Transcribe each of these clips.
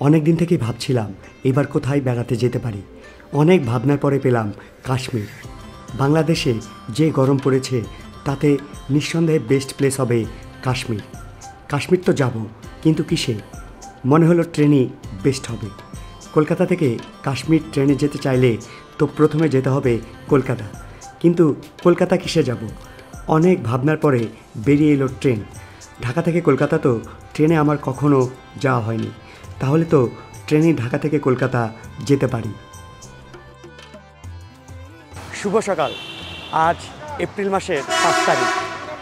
অনেক দিন থেকেই ভাবছিলাম এবার কোথায় বেড়াতে যেতে পারি। অনেক ভাবনার পরে পেলাম কাশ্মীর। বাংলাদেশে যে গরম পড়েছে তাতে নিঃসন্দেহে বেস্ট প্লেস হবে কাশ্মীর। কাশ্মীর তো যাব, কিন্তু কিসে? মনে হলো ট্রেনই বেস্ট হবে। কলকাতা থেকে কাশ্মীর ট্রেনে যেতে চাইলে তো প্রথমে যেতে হবে কলকাতা, কিন্তু কলকাতা কিসে যাব? অনেক ভাবনার পরে বেরিয়ে এলো ট্রেন। ঢাকা থেকে কলকাতা তো ট্রেনে আমার কখনো যাওয়া হয়নি, তাহলে তো ট্রেনে ঢাকা থেকে কলকাতা যেতে পারি। শুভ সকাল। আজ এপ্রিল মাসের 5 তারিখ।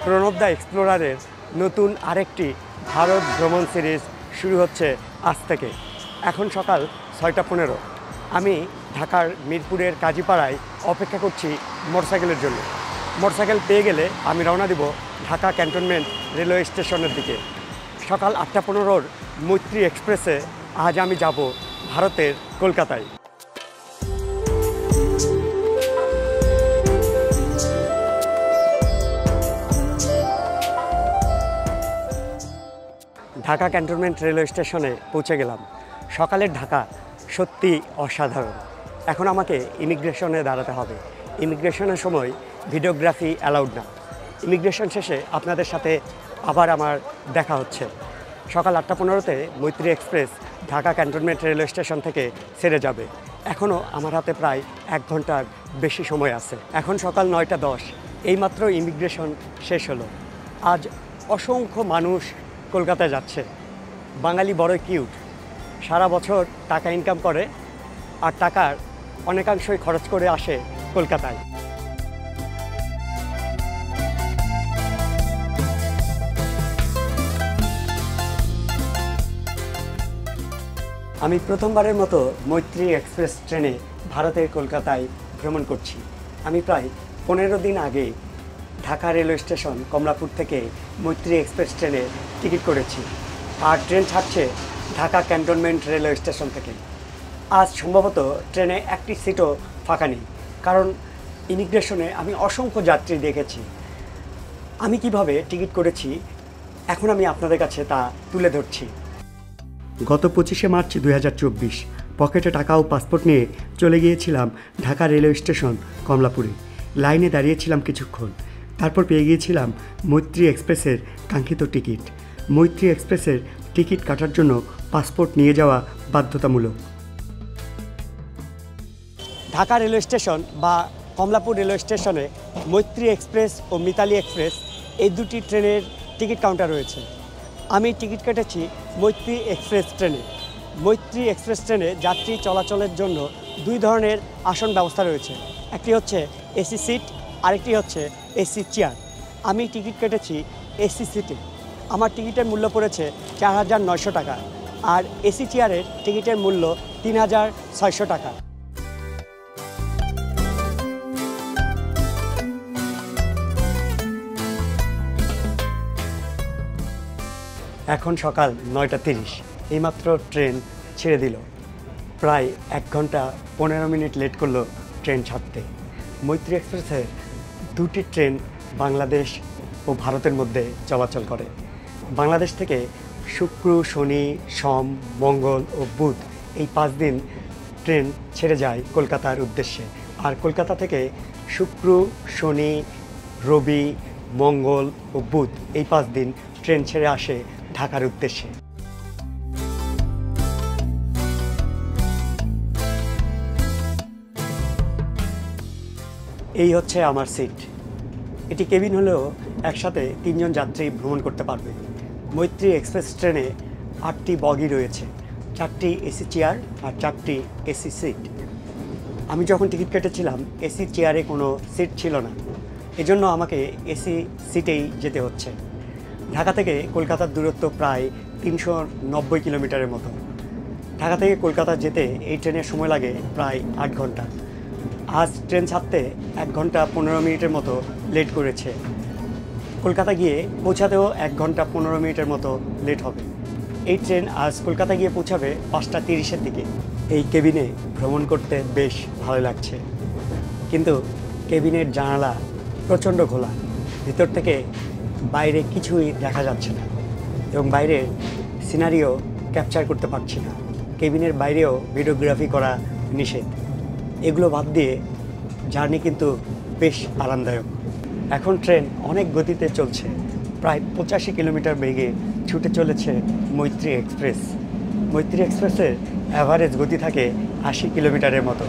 প্রণব দা এক্সপ্লোরারের নতুন আরেকটি ভারত ভ্রমণ সিরিজ শুরু হচ্ছে আজ থেকে। এখন সকাল 6টা 15। আমি ঢাকার মিরপুরের কাজীপাড়ায় অপেক্ষা করছি মোটরসাইকেলের জন্য। মোটরসাইকেল পেয়ে গেলে আমি রওনা দিব ঢাকা ক্যান্টনমেন্ট রেলওয়ে স্টেশনের দিকে। সকাল 8টা 15 মৈত্রী এক্সপ্রেসে আজ আমি যাব ভারতের কলকাতায়। ঢাকা ক্যান্টনমেন্ট রেলওয়ে স্টেশনে পৌঁছে গেলাম। সকালের ঢাকা সত্যি অসাধারণ। এখন আমাকে ইমিগ্রেশনে দাঁড়াতে হবে। ইমিগ্রেশনের সময় ভিডিওগ্রাফি অ্যালাউড না। ইমিগ্রেশন শেষে আপনাদের সাথে আবার আমার দেখা হচ্ছে। সকাল 8টা 15-তে মৈত্রী express Dhaka cantonment railway station থেকে ছেড়ে যাবে। এখনও আমার হাতে প্রায় 1 ঘন্টার বেশি সময় আছে। এখন সকাল 9টা 10। এইমাত্র ইমিগ্রেশন শেষ হলো। আজ অসংখ্য মানুষ কলকাতায় যাচ্ছে। বাঙালি বড় কিউট। সারা বছর টাকা ইনকাম করে আর টাকার অনেকাংশই খরচ করে আসে কলকাতায়। আমি প্রথমবারের মতো মৈত্রী এক্সপ্রেস ট্রেনে ভারতের কলকাতায় ভ্রমণ করছি। আমি প্রায় 15 দিন আগে ঢাকা রেলওয়ে স্টেশন কমলাপুর থেকে মৈত্রী এক্সপ্রেস ট্রেনে টিকিট করেছি, আর ট্রেন ছাড়ছে ঢাকা ক্যান্টনমেন্ট রেলওয়ে স্টেশন থেকে। আজ সম্ভবত ট্রেনে একটি সিটও ফাঁকা নেই, কারণ ইমিগ্রেশনে আমি অসংখ্য যাত্রী দেখেছি। আমি কিভাবে টিকিট করেছি এখন আমি আপনাদের কাছে তা তুলে ধরছি। গত 25শে মার্চ 2024 পকেটে টাকা ও পাসপোর্ট নিয়ে চলে গিয়েছিলাম ঢাকা রেলওয়ে স্টেশন কমলাপুরে। লাইনে দাঁড়িয়েছিলাম কিছুক্ষণ, তারপর পেয়ে গিয়েছিলাম মৈত্রী এক্সপ্রেসের কাঙ্ক্ষিত টিকিট। মৈত্রী এক্সপ্রেসের টিকিট কাটার জন্য পাসপোর্ট নিয়ে যাওয়া বাধ্যতামূলক। ঢাকা রেলওয়ে স্টেশন বা কমলাপুর রেলওয়ে স্টেশনে মৈত্রী এক্সপ্রেস ও মিতালি এক্সপ্রেস এই দুটি ট্রেনের টিকিট কাউন্টার রয়েছে। আমি টিকিট কেটেছি মৈত্রী এক্সপ্রেস ট্রেনে। মৈত্রী এক্সপ্রেস ট্রেনে যাত্রী চলাচলের জন্য 2 ধরনের আসন ব্যবস্থা রয়েছে। একটি হচ্ছে এসি সিট, আরেকটি হচ্ছে এসি চেয়ার। আমি টিকিট কেটেছি এসি সিটে। আমার টিকিটের মূল্য পড়েছে 4,900 টাকা, আর এসি চেয়ারের টিকিটের মূল্য 3,600 টাকা। এখন সকাল 9টা 30। এইমাত্র ট্রেন ছেড়ে দিল। প্রায় 1 ঘন্টা 15 মিনিট লেট করলো ট্রেন ছাড়তে। মৈত্রী এক্সপ্রেসের 2টি ট্রেন বাংলাদেশ ও ভারতের মধ্যে চলাচল করে। বাংলাদেশ থেকে শুক্র, শনি, সোম, মঙ্গল ও বুধ এই 5 দিন ট্রেন ছেড়ে যায় কলকাতার উদ্দেশ্যে। আর কলকাতা থেকে শুক্র, শনি, রবি, মঙ্গল ও বুধ এই 5 দিন ট্রেন ছেড়ে আসে ঢাকার উদ্দেশ্যে। এই হচ্ছে আমার সিট। এটি কেবিন হলেও একসাথে 3 জন যাত্রী ভ্রমণ করতে পারবে। মৈত্রী এক্সপ্রেস ট্রেনে 8টি বগি রয়েছে, 4টি এসি চেয়ার আর 4টি এসি সিট। আমি যখন টিকিট কেটেছিলাম এসি চেয়ারে কোনো সিট ছিল না, এজন্য আমাকে এসি সিটেই যেতে হচ্ছে। ঢাকা থেকে কলকাতার দূরত্ব প্রায় 390 কিলোমিটারের মতো। ঢাকা থেকে কলকাতা যেতে এই ট্রেনের সময় লাগে প্রায় 8 ঘন্টা। আজ ট্রেন ছাড়তে 1 ঘন্টা 15 মিনিটের মতো লেট করেছে। কলকাতা গিয়ে পৌঁছাতেও 1 ঘন্টা 15 মিনিটের মতো লেট হবে। এই ট্রেন আজ কলকাতা গিয়ে পৌঁছাবে 5টা 30-এর দিকে। এই কেবিনে ভ্রমণ করতে বেশ ভালো লাগছে, কিন্তু কেবিনের জানালা প্রচণ্ড খোলা। ভিতর থেকে বাইরে কিছুই দেখা যাচ্ছে না এবং বাইরের সিনারিও ক্যাপচার করতে পারছি না। কেবিনের বাইরেও ভিডিওগ্রাফি করা নিষেধ। এগুলো বাদ দিয়ে জার্নি কিন্তু বেশ আরামদায়ক। এখন ট্রেন অনেক গতিতে চলছে, প্রায় 85 কিলোমিটার বেগে ছুটে চলেছে মৈত্রী এক্সপ্রেস। মৈত্রী এক্সপ্রেসের অ্যাভারেজ গতি থাকে 80 কিলোমিটারের মতো।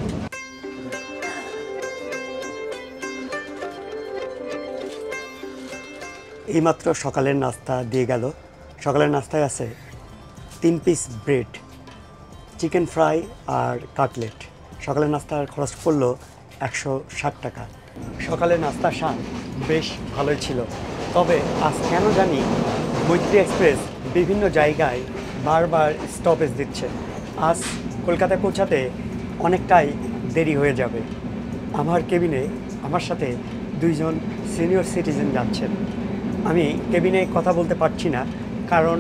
এইমাত্র সকালের নাস্তা দিয়ে গেল। সকালের নাস্তায় আছে 3 পিস ব্রেড, চিকেন ফ্রাই আর কাটলেট। সকালের নাস্তার খরচ পড়লো 160 টাকা। সকালের নাস্তার স্বাদ বেশ ভালোই ছিল, তবে আজ কেন জানি মৈত্রী এক্সপ্রেস বিভিন্ন জায়গায় বারবার স্টপেজ দিচ্ছে। আজ কলকাতায় পৌঁছাতে অনেকটাই দেরি হয়ে যাবে। আমার কেবিনে আমার সাথে 2 জন সিনিয়র সিটিজেন যাচ্ছেন। আমি কেবিনে কথা বলতে পারছি না, কারণ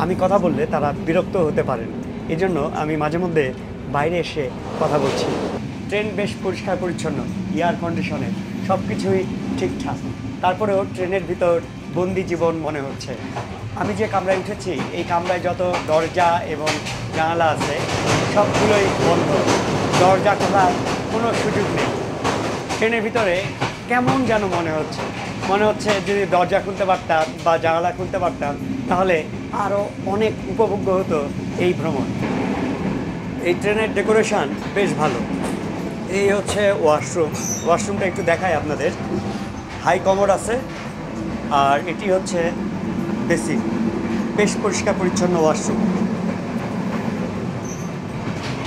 আমি কথা বললে তারা বিরক্ত হতে পারেন। এজন্য আমি মাঝে মধ্যে বাইরে এসে কথা বলছি। ট্রেন বেশ পরিষ্কার পরিচ্ছন্ন, এয়ার কন্ডিশনে সব কিছুই ঠিকঠাক। তারপরেও ট্রেনের ভিতর বন্দি জীবন মনে হচ্ছে। আমি যে কামরায় উঠেছি এই কামরায় যত দরজা এবং জানালা আছে সবগুলোই বন্ধ, দরজা খোলার কোনো সুযোগ নেই। ট্রেনের ভিতরে কেমন যেন মনে হচ্ছে যদি দরজা খুলতে পারতাম বা জানালা খুলতে পারতাম তাহলে আরও অনেক উপভোগ্য হতো এই ভ্রমণ। এই ট্রেনের ডেকোরেশন বেশ ভালো। এই হচ্ছে ওয়াশরুমটা একটু দেখাই আপনাদের। হাই কমোড আছে আর এটি হচ্ছে বেসিন। বেশ পরিষ্কার পরিচ্ছন্ন ওয়াশরুম।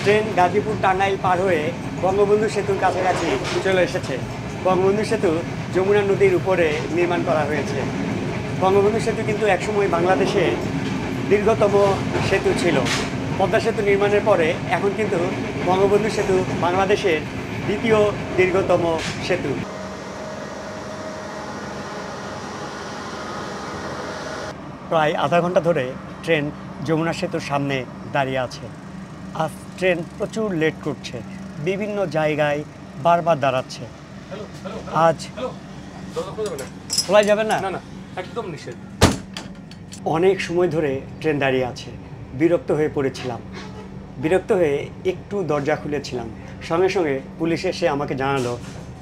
ট্রেন গাজীপুর টাঙ্গাইল পার হয়ে বঙ্গবন্ধু সেতুর কাছাকাছি চলে এসেছে। বঙ্গবন্ধু সেতু যমুনা নদীর উপরে নির্মাণ করা হয়েছে। বঙ্গবন্ধু সেতু কিন্তু একসময় বাংলাদেশের দীর্ঘতম সেতু ছিল। পদ্মা সেতু নির্মাণের পরে এখন কিন্তু বঙ্গবন্ধু সেতু বাংলাদেশের দ্বিতীয় দীর্ঘতম সেতু। প্রায় আধা ঘন্টা ধরে ট্রেন যমুনা সেতুর সামনে দাঁড়িয়ে আছে। আজ ট্রেন প্রচুর লেট করছে, বিভিন্ন জায়গায় বারবার দাঁড়াচ্ছে। আজ খোলা যাবে না, একদম নিষেধ। অনেক সময় ধরে ট্রেন দাঁড়িয়ে আছে, বিরক্ত হয়ে পড়েছিলাম। বিরক্ত হয়ে একটু দরজা খুলেছিলাম, সঙ্গে সঙ্গে পুলিশ এসে আমাকে জানালো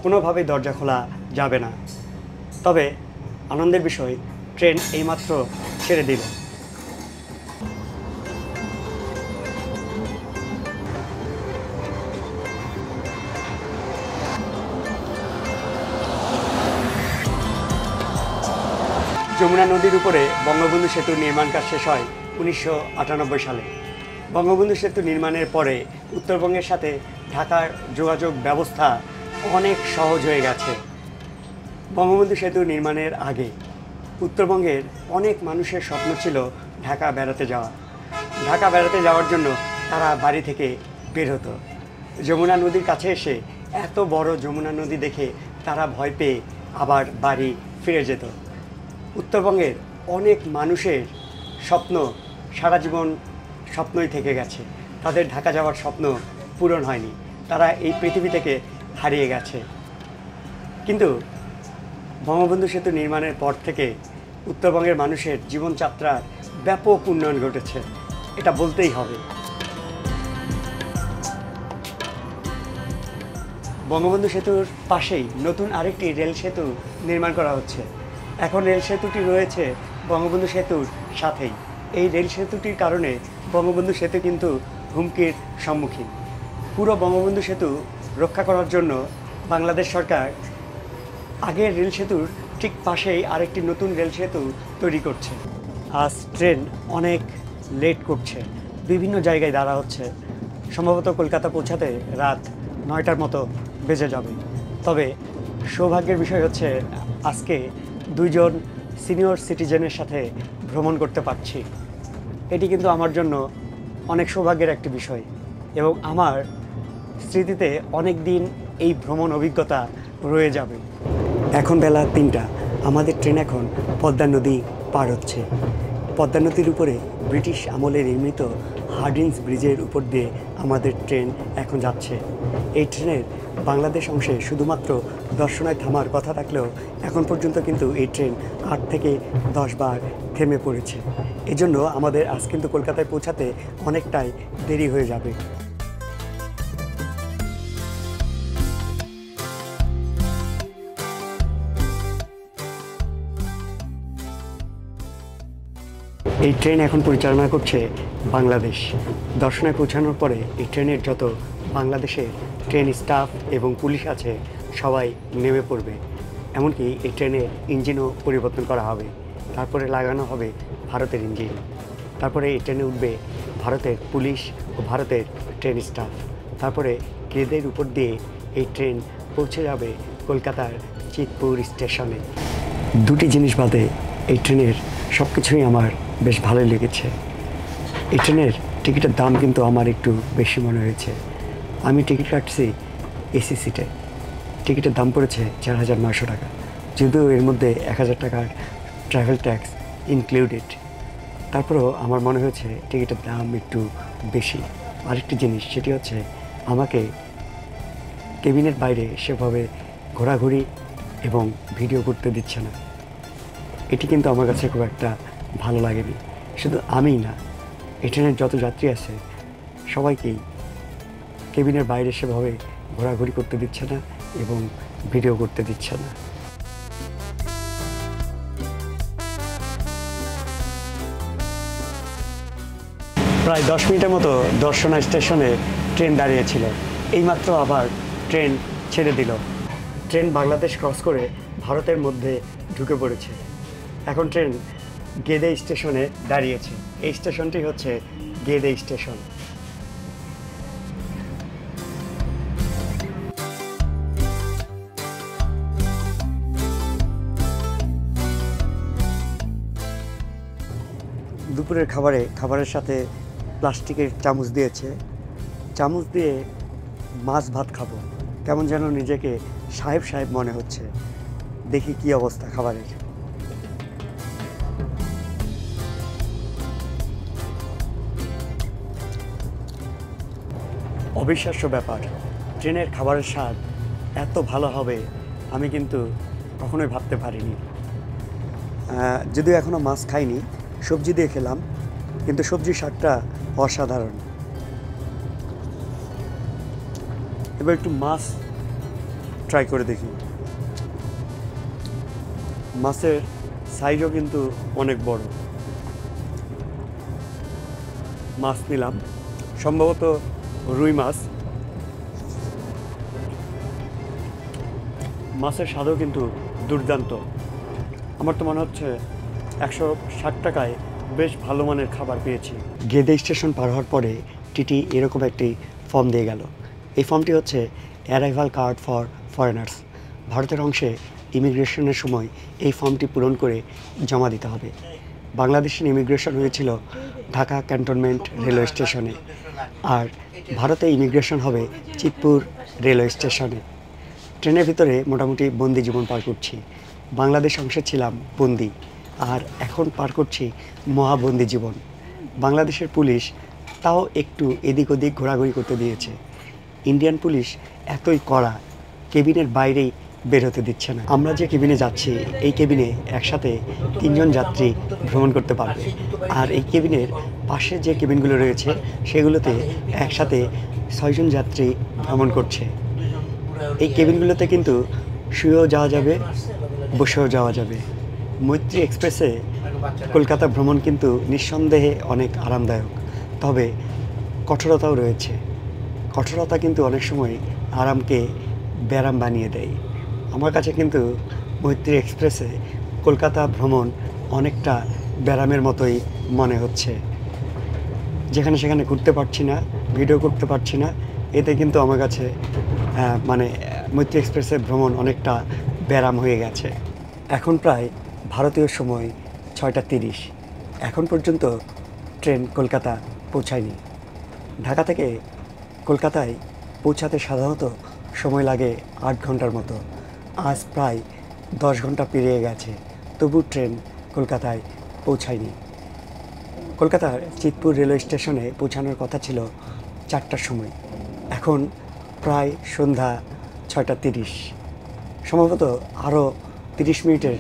কোনোভাবেই দরজা খোলা যাবে না। তবে আনন্দের বিষয়, ট্রেন এইমাত্র ছেড়ে দিল। যমুনা নদীর উপরে বঙ্গবন্ধু সেতুর নির্মাণ কাজ শেষ হয় 1998 সালে। বঙ্গবন্ধু সেতু নির্মাণের পরে উত্তরবঙ্গের সাথে ঢাকার যোগাযোগ ব্যবস্থা অনেক সহজ হয়ে গেছে। বঙ্গবন্ধু সেতু নির্মাণের আগে উত্তরবঙ্গের অনেক মানুষের স্বপ্ন ছিল ঢাকা বেড়াতে যাওয়া। ঢাকা বেড়াতে যাওয়ার জন্য তারা বাড়ি থেকে বের হতো। যমুনা নদীর কাছে এসে এত বড় যমুনা নদী দেখে তারা ভয় পেয়ে আবার বাড়ি ফিরে যেত। উত্তরবঙ্গের অনেক মানুষের স্বপ্ন সারা জীবন স্বপ্নই থেকে গেছে। তাদের ঢাকা যাওয়ার স্বপ্ন পূরণ হয়নি, তারা এই পৃথিবী থেকে হারিয়ে গেছে। কিন্তু বঙ্গবন্ধু সেতু নির্মাণের পর থেকে উত্তরবঙ্গের মানুষের জীবনযাত্রার ব্যাপক উন্নয়ন ঘটেছে, এটা বলতেই হবে। বঙ্গবন্ধু সেতুর পাশেই নতুন আরেকটি রেল সেতু নির্মাণ করা হচ্ছে। এখন রেল সেতুটি রয়েছে বঙ্গবন্ধু সেতুর সাথেই। এই রেল সেতুটির কারণে বঙ্গবন্ধু সেতু কিন্তু হুমকির সম্মুখীন। পুরো বঙ্গবন্ধু সেতু রক্ষা করার জন্য বাংলাদেশ সরকার আগের রেল সেতুর ঠিক পাশেই আরেকটি নতুন রেল সেতু তৈরি করছে। আজ ট্রেন অনেক লেট করছে, বিভিন্ন জায়গায় দাঁড়া হচ্ছে। সম্ভবত কলকাতা পৌঁছাতে রাত 9টার মতো বেজে যাবে। তবে সৌভাগ্যের বিষয় হচ্ছে আজকে 2 জন সিনিয়র সিটিজেনের সাথে ভ্রমণ করতে পারছি। এটি কিন্তু আমার জন্য অনেক সৌভাগ্যের একটি বিষয় এবং আমার স্মৃতিতে অনেক দিন এই ভ্রমণ অভিজ্ঞতা রয়ে যাবে। এখন বেলা 3টা, আমাদের ট্রেন এখন পদ্মা নদী পার হচ্ছে। পদ্মা নদীর উপরে ব্রিটিশ আমলে নির্মিত হার্ডিঞ্জ ব্রিজের উপর দিয়ে আমাদের ট্রেন এখন যাচ্ছে। এই ট্রেনের বাংলাদেশ অংশে শুধুমাত্র দর্শনায় থামার কথা থাকলেও এখন পর্যন্ত কিন্তু এই ট্রেন 8 থেকে 10 বার থেমে পড়েছে। এজন্য আমাদের আজ কিন্তু কলকাতায় পৌঁছাতে অনেকটাই দেরি হয়ে যাবে। এই ট্রেন এখন পরিচালনা করছে বাংলাদেশ। দর্শনায় পৌঁছানোর পরে এই ট্রেনের যত বাংলাদেশের ট্রেন স্টাফ এবং পুলিশ আছে সবাই নেমে পড়বে। এমনকি এই ট্রেনের ইঞ্জিনও পরিবর্তন করা হবে, তারপরে লাগানো হবে ভারতের ইঞ্জিন। তারপরে এই ট্রেনে উঠবে ভারতের পুলিশ ও ভারতের ট্রেন স্টাফ। তারপরে গেদের উপর দিয়ে এই ট্রেন পৌঁছে যাবে কলকাতার চিতপুর স্টেশনে। দুটি জিনিস বাদে এই ট্রেনের সব কিছুই আমার বেশ ভালোই লেগেছে। এই ট্রেনের টিকিটের দাম কিন্তু আমার একটু বেশি মনে হয়েছে। আমি টিকিট কাটছি এসি সিটে, টিকিটের দাম পড়েছে 4,900 টাকা, যদিও এর মধ্যে 1,000 টাকার ট্রাভেল ট্যাক্স ইনক্লুডেড। তারপরেও আমার মনে হয়েছে টিকিটের দাম একটু বেশি। আরেকটি জিনিস, সেটি হচ্ছে আমাকে কেবিনের বাইরে সেভাবে ঘোরাঘুরি এবং ভিডিও করতে দিচ্ছে না। এটি কিন্তু আমার কাছে খুব একটা ভালো লাগেনি। শুধু আমিই না, এই ট্রেনের যত যাত্রী আছে সবাইকেই কেবিনের বাইরে সেভাবে ঘোরাঘুরি করতে দিচ্ছে না এবং ভিডিও করতে দিচ্ছে না। প্রায় 10 মিনিটের মতো দর্শনা স্টেশনে ট্রেন দাঁড়িয়েছিল। এইমাত্র আবার ট্রেন ছেড়ে দিল। ট্রেন বাংলাদেশ ক্রস করে ভারতের মধ্যে ঢুকে পড়েছে। এখন ট্রেন গেদে স্টেশনে দাঁড়িয়েছে। এই স্টেশনটি হচ্ছে গেদে স্টেশন। দুপুরের খাবারের সাথে প্লাস্টিকের চামচ দিয়েছে। চামচ দিয়ে মাছ ভাত খাবো, কেমন যেন নিজেকে সাহেব সাহেব মনে হচ্ছে। দেখি কি অবস্থা খাবারের। অবিশ্বাস্য ব্যাপার, ট্রেনের খাবারের স্বাদ এত ভালো হবে আমি কিন্তু কখনোই ভাবতে পারিনি। যদিও এখনও মাছ খাইনি, সবজি দিয়ে খেলাম, কিন্তু সবজির স্বাদটা অসাধারণ। এবার একটু মাছ ট্রাই করে দেখি। মাছের সাইজও কিন্তু অনেক বড়। মাছ নিলাম, সম্ভবত রুই মাছ। মাছের স্বাদও কিন্তু দুর্দান্ত। আমার তো মনে হচ্ছে 160 টাকায় বেশ ভালো মানের খাবার পেয়েছি। গেদে স্টেশন পার হওয়ার পরে টিটি এরকম একটি ফর্ম দিয়ে গেল। এই ফর্মটি হচ্ছে অ্যারাইভাল কার্ড ফর ফরেনার্স। ভারতের অংশে ইমিগ্রেশনের সময় এই ফর্মটি পূরণ করে জমা দিতে হবে। বাংলাদেশের ইমিগ্রেশন হয়েছিল ঢাকা ক্যান্টনমেন্ট রেলওয়ে স্টেশনে, আর ভারতে ইমিগ্রেশন হবে চিতপুর রেলওয়ে স্টেশনে। ট্রেনের ভিতরে মোটামুটি বন্দি জীবন পার করছি। বাংলাদেশ অংশে ছিলাম বন্দি, আর এখন পার করছি মহাবন্দি জীবন। বাংলাদেশের পুলিশ তাও একটু এদিক ওদিক ঘোরাঘুরি করতে দিয়েছে। ইন্ডিয়ান পুলিশ এতই কড়া, কেবিনের বাইরেই বের হতে দিচ্ছে না। আমরা যে কেবিনে যাচ্ছি, এই কেবিনে একসাথে 3 জন যাত্রী ভ্রমণ করতে পারবে। আর এই কেবিনের পাশে যে কেবিনগুলো রয়েছে সেগুলোতে একসাথে 6 জন যাত্রী ভ্রমণ করছে। এই কেবিনগুলোতে কিন্তু শুয়েও যাওয়া যাবে, বসেও যাওয়া যাবে। মৈত্রী এক্সপ্রেসে কলকাতা ভ্রমণ কিন্তু নিঃসন্দেহে অনেক আরামদায়ক, তবে কঠোরতাও রয়েছে। কঠোরতা কিন্তু অনেক সময় আরামকে ব্যারাম বানিয়ে দেয়। আমার কাছে কিন্তু মৈত্রী এক্সপ্রেসে কলকাতা ভ্রমণ অনেকটা ব্যারামের মতোই মনে হচ্ছে। যেখানে সেখানে ঘুরতে পারছি না, ভিডিও করতে পারছি না, এতে কিন্তু আমার কাছে মৈত্রী এক্সপ্রেসের ভ্রমণ অনেকটা ব্যারাম হয়ে গেছে। এখন প্রায় ভারতীয় সময় 6টা 30। এখন পর্যন্ত ট্রেন কলকাতা পৌঁছায়নি। ঢাকা থেকে কলকাতায় পৌঁছাতে সাধারণত সময় লাগে 8 ঘন্টার মতো। আজ প্রায় 10 ঘন্টা পেরিয়ে গেছে, তবু ট্রেন কলকাতায় পৌঁছায়নি। কলকাতার চিতপুর রেলওয়ে স্টেশনে পৌঁছানোর কথা ছিল 4টার সময়, এখন প্রায় সন্ধ্যা 6:30। সম্ভবত আরও 30 মিনিটের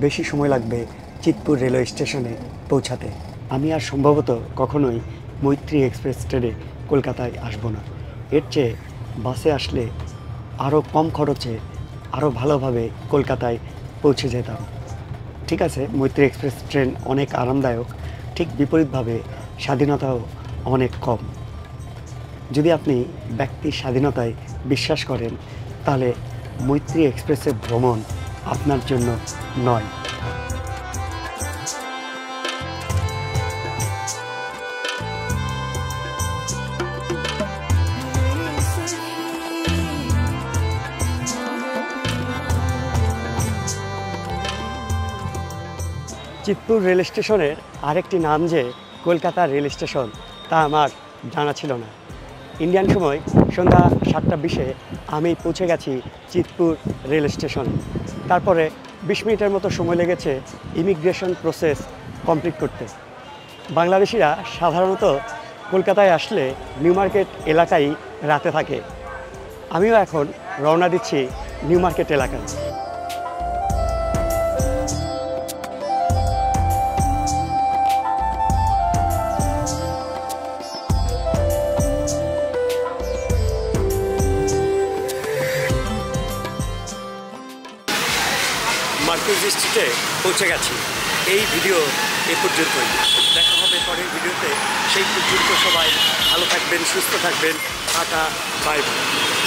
বেশি সময় লাগবে চিতপুর রেলওয়ে স্টেশনে পৌঁছাতে। আমি আর সম্ভবত কখনোই মৈত্রী এক্সপ্রেস ট্রেনে কলকাতায় আসবো না। এর চেয়ে বাসে আসলে আরও কম খরচে আরও ভালোভাবে কলকাতায় পৌঁছে যেতাম। ঠিক আছে, মৈত্রী এক্সপ্রেস ট্রেন অনেক আরামদায়ক, ঠিক বিপরীতভাবে স্বাধীনতাও অনেক কম। যদি আপনি ব্যক্তির স্বাধীনতায় বিশ্বাস করেন তাহলে মৈত্রী এক্সপ্রেসের ভ্রমণ আপনার জন্য নয়। চিতপুর রেল স্টেশনের আরেকটি নাম যে কলকাতা রেল স্টেশন তা আমার জানা ছিল না। ইন্ডিয়ান সময় সন্ধ্যা 7:20 আমি পৌঁছে গেছি চিতপুর রেল স্টেশনে। তারপরে 20 মিনিটের মতো সময় লেগেছে ইমিগ্রেশন প্রসেস কমপ্লিট করতে। বাংলাদেশিরা সাধারণত কলকাতায় আসলে নিউ মার্কেট এলাকায় রাতে থাকে। আমিও এখন রওনা দিচ্ছি নিউ মার্কেট এলাকায়। মার্কেট স্ট্রিটে পৌঁছে গেছি। এই ভিডিও এ পর্যন্তই, দেখা হবে পরের ভিডিওতে। সেই পর্যন্ত সবাই ভালো থাকবেন, সুস্থ থাকবেন। Tata, bye bye.